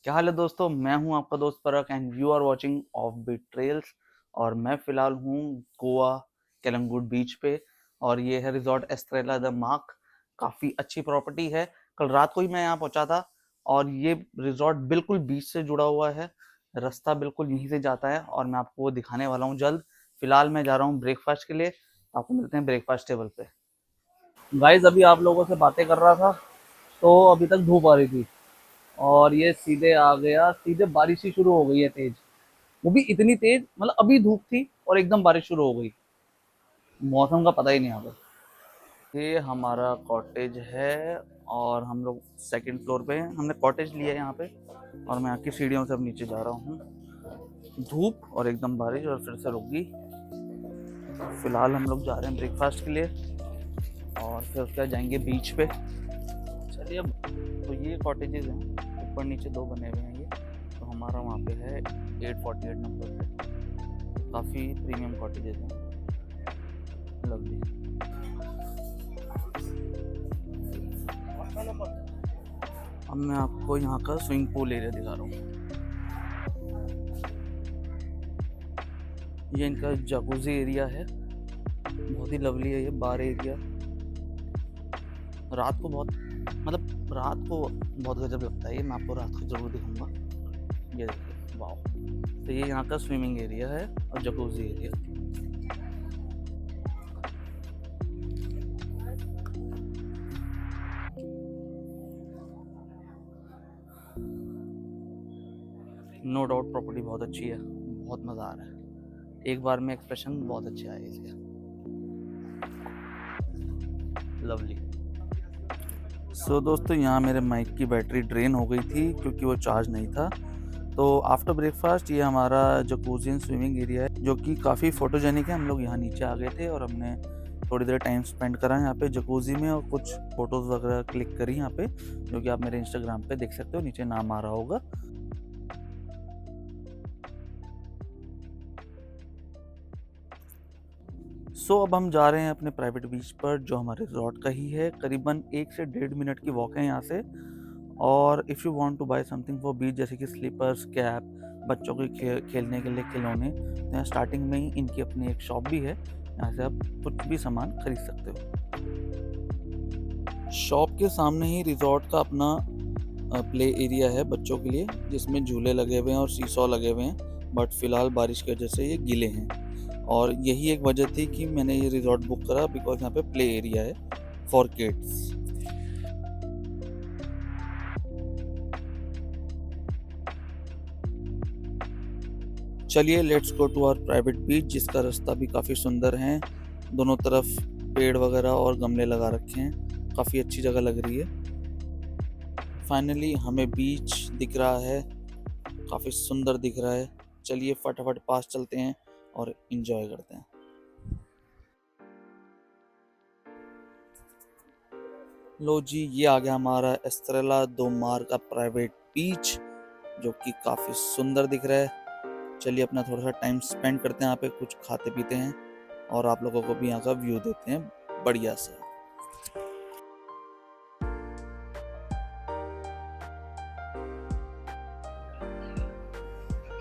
क्या हाल है दोस्तों, मैं हूं आपका दोस्त Parak and you are watching offbeat trails. और मैं फिलहाल हूं गोवा केलंगुड बीच पे और ये है रिजॉर्ट एस्ट्रेला द मार्क। काफ़ी अच्छी प्रॉपर्टी है। कल रात को ही मैं यहाँ पहुंचा था और ये रिजॉर्ट बिल्कुल बीच से जुड़ा हुआ है। रास्ता बिल्कुल यहीं से जाता है और मैं आपको वो दिखाने वाला हूँ जल्द। फिलहाल मैं जा रहा हूँ ब्रेकफास्ट के लिए। आपको मिलते हैं ब्रेकफास्ट टेबल पे। गाइज अभी आप लोगों से बातें कर रहा था तो अभी तक धूप आ रही थी और ये सीधे आ गया, सीधे बारिश ही शुरू हो गई है तेज। वो भी इतनी तेज, मतलब अभी धूप थी और एकदम बारिश शुरू हो गई। मौसम का पता ही नहीं यहाँ पर। ये हमारा कॉटेज है और हम लोग सेकंड फ्लोर पे हैं। हमने कॉटेज लिया है यहाँ पे और मैं यहाँ की सीढ़ियों से अब नीचे जा रहा हूँ। धूप और एकदम बारिश और फिर से रुक गई। फिलहाल हम लोग जा रहे हैं ब्रेकफास्ट के लिए और फिर उसके बाद जाएंगे बीच पे। चलिए, अब तो ये कॉटेजेस हैं, ऊपर नीचे दो बने हुए हैं। ये तो हमारा वहाँ पे है 848 नंबर पे। काफ़ी प्रीमियम कॉटेजेस हैं, लवली। अब मैं आपको यहाँ का स्विमिंग पूल एरिया दिखा रहा हूँ। ये इनका जकूजी एरिया है, बहुत ही लवली है ये बार एरिया। रात को बहुत, मतलब रात को बहुत गजब लगता है ये। मैं आपको रात को ज़रूर दिखाऊंगा। ये देखिए, वाह। तो ये यहाँ का स्विमिंग एरिया है और jacuzzi area. No doubt property बहुत अच्छी है, बहुत मज़ा आ रहा है। एक बार में एक्सप्रेशन बहुत अच्छे आए इसके, लवली। सो दोस्तों, यहाँ मेरे माइक की बैटरी ड्रेन हो गई थी क्योंकि वो चार्ज नहीं था। तो आफ्टर ब्रेकफास्ट ये हमारा जकूज़ी स्विमिंग एरिया है जो कि काफ़ी फोटोजेनिक है। हम लोग यहाँ नीचे आ गए थे और हमने थोड़ी देर टाइम स्पेंड करा यहाँ पे जकूज़ी में और कुछ फ़ोटोज़ वगैरह क्लिक करी यहाँ पे, जो कि आप मेरे इंस्टाग्राम पे देख सकते हो, नीचे नाम आ रहा होगा। सो अब हम जा रहे हैं अपने प्राइवेट बीच पर जो हमारे रिजॉर्ट का ही है। करीबन 1 से 1.5 मिनट की वॉक है यहाँ से। और if you want to buy something for beach, जैसे कि स्लीपर्स, कैप, बच्चों के खेलने के लिए खिलौने, तो यहाँ स्टार्टिंग में ही इनकी अपनी एक शॉप भी है। यहाँ से आप कुछ भी सामान खरीद सकते हो। शॉप के सामने ही रिजॉर्ट का अपना प्ले एरिया है बच्चों के लिए, जिसमें झूले लगे हुए हैं और सीसॉ लगे हुए हैं। बट फिलहाल बारिश की वजह से ये गीले हैं और यही एक वजह थी कि मैंने ये रिजॉर्ट बुक करा, बिकॉज यहाँ पे प्ले एरिया है फॉर किड्स। चलिए, let's go to our private beach, जिसका रास्ता भी काफ़ी सुंदर है। दोनों तरफ पेड़ वगैरह और गमले लगा रखे हैं, काफ़ी अच्छी जगह लग रही है। फाइनली हमें बीच दिख रहा है, काफ़ी सुंदर दिख रहा है। चलिए फटाफट पास चलते हैं और इंजॉय करते हैं। लो जी, ये आ गया हमारा एस्ट्रेला दो मार का प्राइवेट बीच, जो कि काफ़ी सुंदर दिख रहा है। चलिए अपना थोड़ा सा टाइम स्पेंड करते हैं यहाँ पे, कुछ खाते पीते हैं और आप लोगों को भी यहाँ का व्यू देते हैं बढ़िया सा।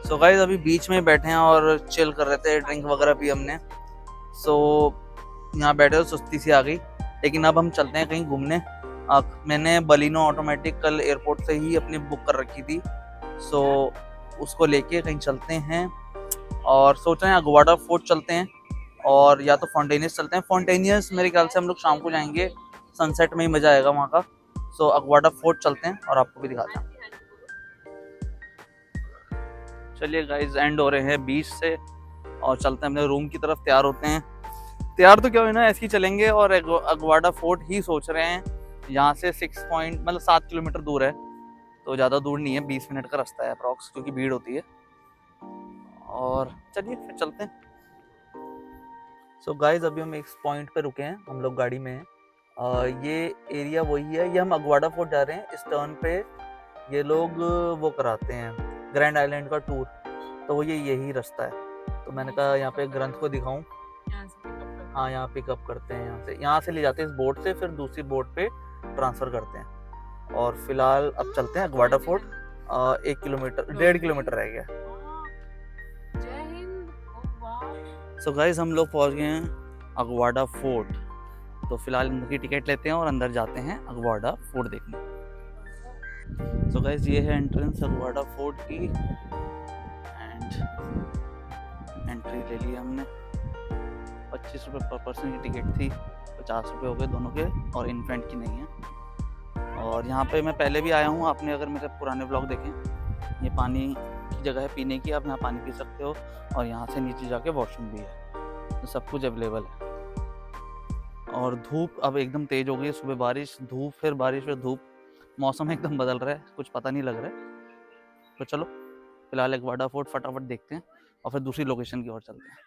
सो गाइस, अभी बीच में बैठे हैं और चिल कर रहे थे, ड्रिंक वगैरह भी हमने। सो यहाँ बैठे तो सुस्ती सी आ गई, लेकिन अब हम चलते हैं कहीं घूमने। मैंने बलिनो ऑटोमेटिक कल एयरपोर्ट से ही अपनी बुक कर रखी थी। सो उसको लेके कहीं चलते हैं और सोच रहे हैं अगवाडा फोर्ट चलते हैं और या तो फॉन्टेनियस चलते हैं। फॉन्टेनियस मेरे ख्याल से हम लोग शाम को जाएंगे, सनसेट में ही मज़ा आएगा वहाँ का। सो अगवाडा फोर्ट चलते हैं और आपको भी दिखाते हैं। चलिए गाइज, एंड हो रहे हैं बीच से और चलते हैं अपने रूम की तरफ, तैयार होते हैं। तैयार तो क्या हुई ना, ऐसे ही चलेंगे और अगवाडा फोर्ट ही सोच रहे हैं। यहाँ से 7 किलोमीटर दूर है, तो ज़्यादा दूर नहीं है, 20 मिनट का रास्ता है अप्रॉक्स, क्योंकि भीड़ होती है। और चलिए फिर चलते हैं। सो गाइज अभी हम एक पॉइंट पे रुके हैं, हम लोग गाड़ी में हैं। ये एरिया वही है, ये हम अगवाडा फोर्ट जा रहे हैं। इस टर्न पे ये लोग वो कराते हैं ग्रैंड आइलैंड का टूर, तो वो यही रास्ता है। तो मैंने कहा यहाँ पे ग्रंथ को दिखाऊं। हाँ, यहाँ पिकअप करते हैं, यहाँ से ले जाते हैं इस बोट से, फिर दूसरी बोट पे ट्रांसफ़र करते हैं। और फिलहाल अब चलते हैं अगवाडा फोर्ट। 1.5 किलोमीटर रह गया। सो गाइज हम लोग पहुँच गए हैं अगवाडा फोर्ट। तो फिलहाल इनकी टिकट लेते हैं और अंदर जाते हैं अगवाडा फोर्ट देखने। सो गाइज ये है एंट्रेंस अगवाडा फोर्ट की, एंड एंट्री ले ली हमने। 25 रुपये पर पर्सन की टिकट थी, 50 रुपये हो गए दोनों के, और इन्फेंट की नहीं है। और यहाँ पे मैं पहले भी आया हूँ, आपने अगर मेरे पुराने ब्लॉग देखें, ये पानी की जगह है पीने की, आप यहाँ पानी पी सकते हो, और यहाँ से नीचे जाके वॉशरूम भी है, तो सब कुछ अवेलेबल है। और धूप अब एकदम तेज़ हो गई है, सुबह बारिश, धूप, फिर बारिश, फिर धूप, मौसम एकदम बदल रहा है, कुछ पता नहीं लग रहा है। तो चलो फिलहाल अगवाडा फोर्ट फटाफट देखते हैं और फिर दूसरी लोकेशन की ओर चलते हैं।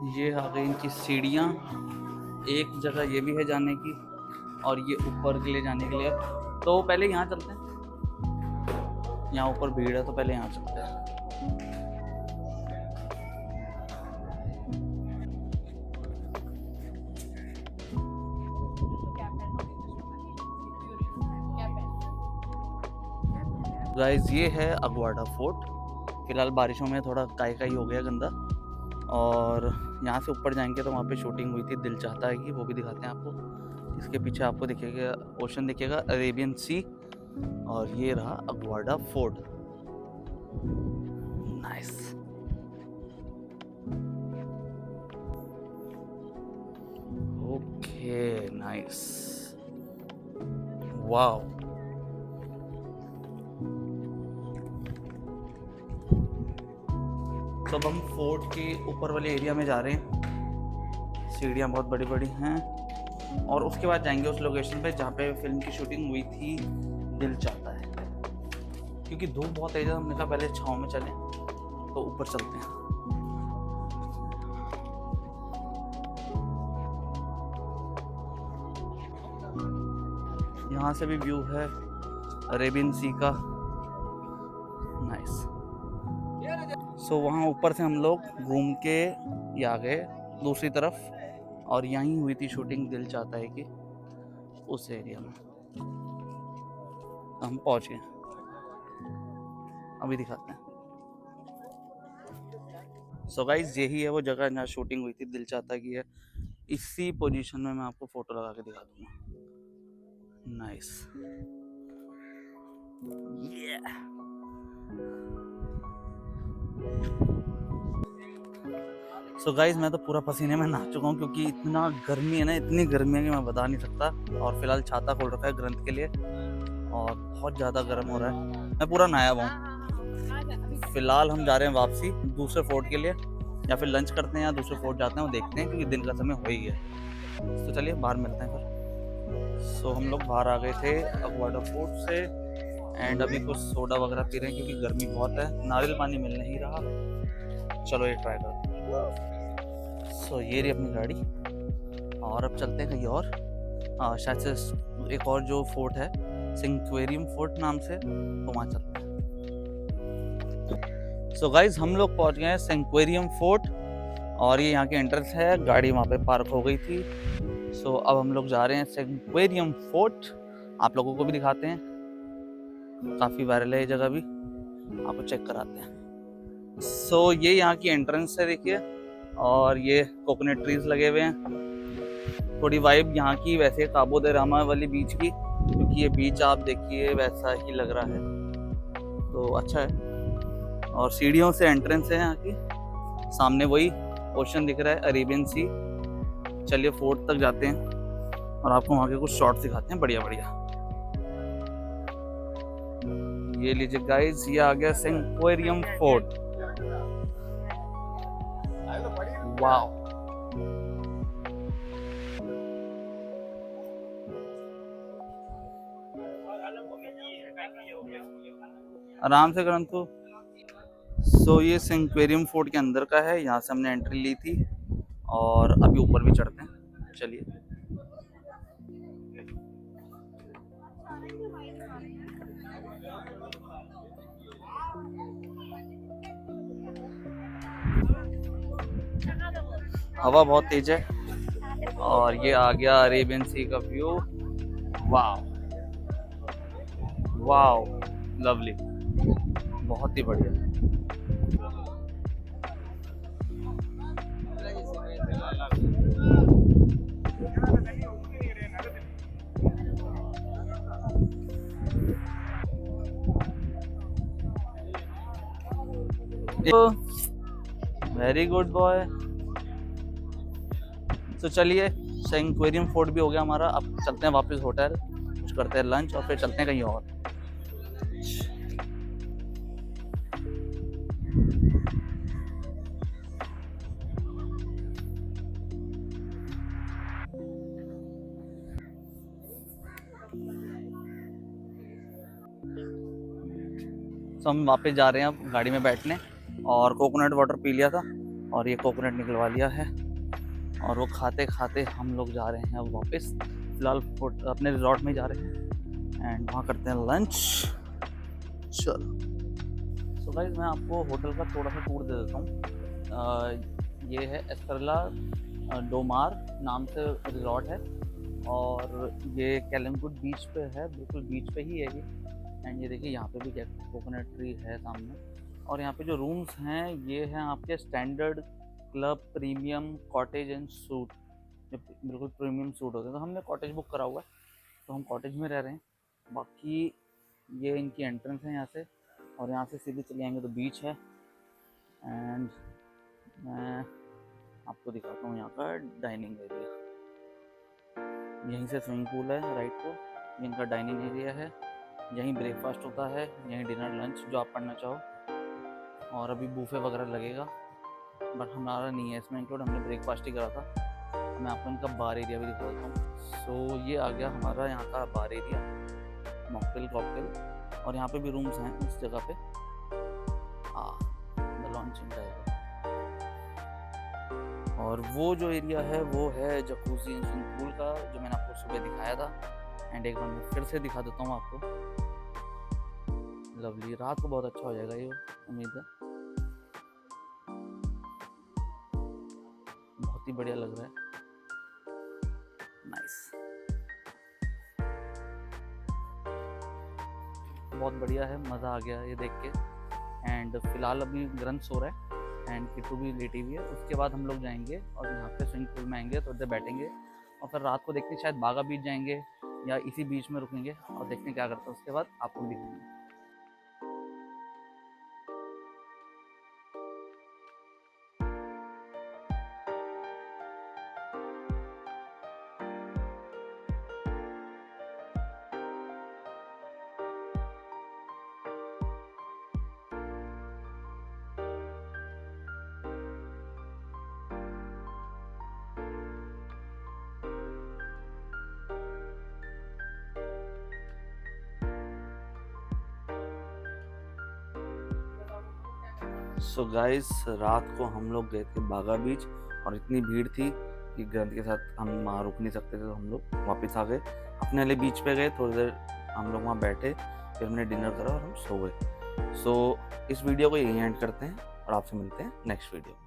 ये आ गई इनकी सीढ़ियाँ, एक जगह ये भी है जाने की, और ये ऊपर के लिए जाने के लिए। तो पहले यहाँ चलते हैं, यहाँ ऊपर भीड़ है, तो पहले यहाँ चलते हैं। गाइस ये है अगवाडा फोर्ट। फिलहाल बारिशों में थोड़ा काई हो गया गंदा, और यहाँ से ऊपर जाएंगे तो वहाँ पे शूटिंग हुई थी दिल चाहता है कि, वो भी दिखाते हैं आपको। इसके पीछे आपको दिखेगा ओशन, दिखेगा अरेबियन सी, और ये रहा Aguada fort. Nice. Okay nice, wow. तो अब हम फोर्ट के ऊपर वाले एरिया में जा रहे हैं। सीढ़ियाँ बहुत बड़ी बड़ी हैं, और उसके बाद जाएंगे उस लोकेशन पे जहाँ पे फिल्म की शूटिंग हुई थी दिल चाहता है। क्योंकि धूप बहुत तेज है, हमने कहा पहले छाँव में चलें, तो ऊपर चलते हैं। यहाँ से भी व्यू है अरेबियन सी का, नाइस। सो वहाँ ऊपर से हम लोग घूम के ये आ गए दूसरी तरफ, और यहीं हुई थी शूटिंग दिल चाहता है कि, उस एरिया में हम पहुँच गए, अभी दिखाते हैं। सो गाइस यही है वो जगह जहाँ शूटिंग हुई थी दिल चाहता की है। इसी पोजीशन में मैं आपको फोटो लगा के दिखा दूंगा। नाइस, सो गाइस मैं तो पूरा पसीने में नहा चुका हूँ, क्योंकि इतना गर्मी है ना, इतनी गर्मी है कि मैं बता नहीं सकता। और फिलहाल छाता खोल रखा है ग्रंथ के लिए, और बहुत ज़्यादा गर्म हो रहा है, मैं पूरा नहाया हुआ हूँ। फिलहाल हम जा रहे हैं वापसी दूसरे फोर्ट के लिए, या फिर लंच करते हैं या दूसरे फोर्ट जाते हैं, वो देखते हैं, क्योंकि दिन का समय हो ही गया। तो चलिए बाहर मिलते हैं फिर। सो हम लोग बाहर आ गए थे अगवाडा फोर्ट से, एंड अभी कुछ सोडा वगैरह पी रहे हैं, क्योंकि गर्मी बहुत है, नारियल पानी मिल नहीं रहा। चलो ये ट्राई करते हैं। सो ये रही अपनी गाड़ी, और अब चलते हैं कहीं और। शायद से एक और जो फोर्ट है सेंक्वेरियम फोर्ट नाम से, तो वहाँ चलते हैं। सो गाइज हम लोग पहुँच गए हैं सेंक्वेरियम फोर्ट, और ये यहाँ की एंट्रेंस है, गाड़ी वहाँ पे पार्क हो गई थी। सो अब हम लोग जा रहे हैं सेंक्वेरियम फोर्ट, आप लोगों को भी दिखाते हैं, काफ़ी वायरल है ये जगह भी, आपको चेक कराते हैं। सो ये यहाँ की एंट्रेंस है, देखिए, और ये कोकोनट ट्रीज लगे हुए हैं। थोड़ी वाइब यहाँ की वैसे काबो दे रामा वाली बीच की, क्योंकि ये बीच आप देखिए वैसा ही लग रहा है, तो अच्छा है। और सीढ़ियों से एंट्रेंस है यहाँ की, सामने वही ओशन दिख रहा है अरेबियन सी। चलिए फोर्ट तक जाते हैं और आपको वहाँ के कुछ शॉट्स दिखाते हैं बढ़िया बढ़िया। ये लीजिए गाइस, ये आ गया सेंक्वेरियम फोर्ट। वाओ, आराम से करन तो। सो ये सेंक्वेरियम फोर्ट के अंदर का है, यहाँ से हमने एंट्री ली थी और अभी ऊपर भी चढ़ते हैं, चलिए। हवा बहुत तेज है और ये आ गया अरेबियन सी का व्यू। वाओ वाओ, लवली, बहुत ही बढ़िया। Very good boy. तो चलिए, सेंक्वेरियम फोर्ट भी हो गया हमारा। अब चलते हैं वापस होटल, कुछ करते हैं लंच और फिर चलते हैं कहीं और। तो हम वापस जा रहे हैं अब गाड़ी में बैठने, और कोकोनट वाटर पी लिया था और ये कोकोनट निकलवा लिया है, और वो खाते खाते हम लोग जा रहे हैं अब वापस। फिलहाल अपने रिजॉर्ट में जा रहे हैं एंड वहाँ करते हैं लंच। चलो, सो गाइस, मैं आपको होटल का थोड़ा सा टूर दे देता हूँ। ये है एस्ट्रेला डोमार नाम से रिजॉर्ट है, और ये कैलंगुड बीच पे है, बिल्कुल बीच पे ही है ये। एंड ये देखिए, यहाँ पे भी कोकोनट ट्री है सामने, और यहाँ पे जो रूम्स हैं ये हैं आपके standard, club, premium, cottage and suit, जो बिल्कुल प्रीमियम सूट होते हैं। तो हमने कॉटेज बुक करा हुआ है, तो हम कॉटेज में रह रहे हैं। बाकी ये इनकी एंट्रेंस है यहाँ से, और यहाँ से सीधे चले आएंगे तो बीच है। एंड मैं आपको दिखाता हूँ यहाँ का डाइनिंग एरिया। यहीं से स्विमिंग पूल है राइट को, ये इनका डाइनिंग एरिया है। यहीं ब्रेकफास्ट होता है, यहीं डिनर लंच जो आप करना चाहो, और अभी बूफे वगैरह लगेगा, बट हमारा नहीं है इसमें इंक्लूड, हमने ब्रेकफास्ट ही करा था। मैं आपको इनका बार एरिया भी दिखा देता हूँ। सो ये आ गया हमारा यहाँ का बार एरिया, मॉकटेल कॉकटेल, और यहाँ पे भी रूम्स हैं इस जगह पे। The launching type. और वो जो एरिया है वो है जकूजी एंड स्विमिंग पूल का, जो मैंने आपको सुबह दिखाया था। एंड एक बार मैं फिर से दिखा देता हूँ आपको। लवली, रात को बहुत अच्छा हो जाएगा ये, उम्मीद है। बहुत ही बढ़िया लग रहा है, नाइस, बहुत बढ़िया है, मज़ा आ गया ये देख के। एंड फिलहाल अभी ग्रंथ सो रहा है एंड किट्टू भी लेटी हुई है। उसके बाद हम लोग जाएंगे और यहाँ पे स्विमिंग पूल में आएंगे, तो उधर बैठेंगे, और फिर रात को देखते हैं शायद बागा बीच जाएंगे या इसी बीच में रुकेंगे, और देखते हैं क्या करते हैं। उसके बाद आपको दिखाएंगे। सो गाइस, रात को हम लोग गए थे बागा बीच, और इतनी भीड़ थी कि ग्रंथ के साथ हम वहाँ रुक नहीं सकते थे, तो हम लोग वापस आ गए, अपने वाले बीच पे गए। थोड़ी देर हम लोग वहाँ बैठे, फिर हमने डिनर करा और हम सो गए। सो इस वीडियो को यहीं एंड करते हैं और आपसे मिलते हैं नेक्स्ट वीडियो में।